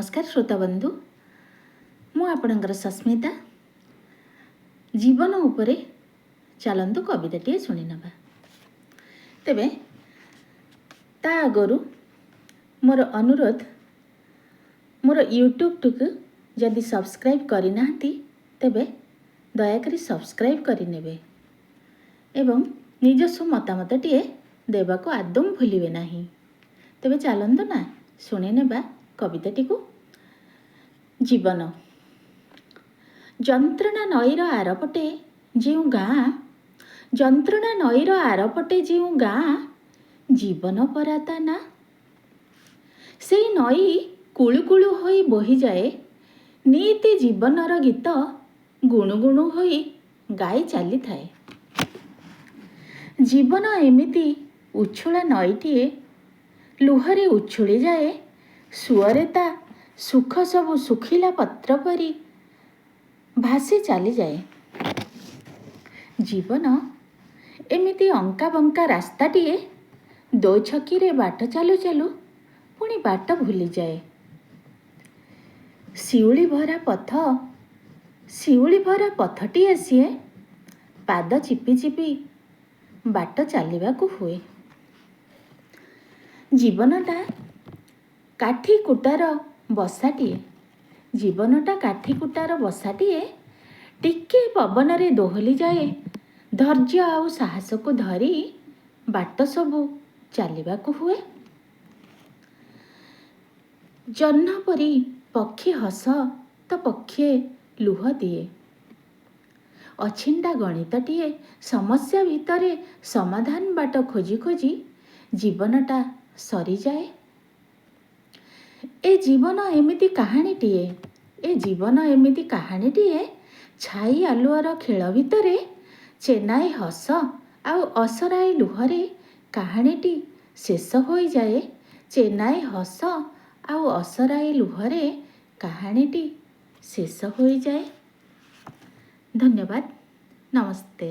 नमस्कार श्रोता बंधु मु आपणकर सस्मिता जीवन उपरे चलतु कविताटे शुणी नवा तेबे ता आगरु मोर अनुरोध मोर यूट्यूब टुकु जदि सब्सक्राइब करना तेबे दयाकरी सब्सक्राइब करने एवं निजस्व मतामतटे देवाको आदौ भूलिबे नाही। तेबे चलतु ना शुणी नेबा कविताटी को। जीवन जंत्रणा नईर आरपटे जो गाँ जंत्रणा नईर आरपटे जो गाँ जीवन पराता ना से नई कुळुकुळु होई बही जाए नीति जीवनर गीत गुणुगुणु होई गाई चली थाए। जीवन एमिति उछुला नईटिए लुहरे उछुली जाए सुअरे ता सुख सबु सुखिला पत्र परी भासी चली जाए। जीवन एमिति अंका बंका रास्ताटिए दो छकी रे बाट चालू चालू पुणी बाट भूली जाए। शिउली भरा पथटिए सीए पाद चिपी चिपी बाट चलवाकू हुए। जीवनटा काठी कुटार बसाटिए जीवनटा काठी कुटार बसाटिए टिके पवन रे दोहली जाए धैर्य आउ साहस को धरी बाट सबू चलवाकू हुए। जह्न परी पक्षी हस तो पक्षे लुह दिए अछिंडा गणितटिए समस्या भितरे समाधान बाट खोजी खोजी जीवनटा सरी जाए। ए जीवन एमिति कहानीटिए छाई आलुआर खेल भितरे चेनाई हस आउ असराई लुहरे कहानीटी शेष हो जाए। चेनाई हस आउ असराई लुहरे कहानीटी शेष हो जाए। धन्यवाद। नमस्ते।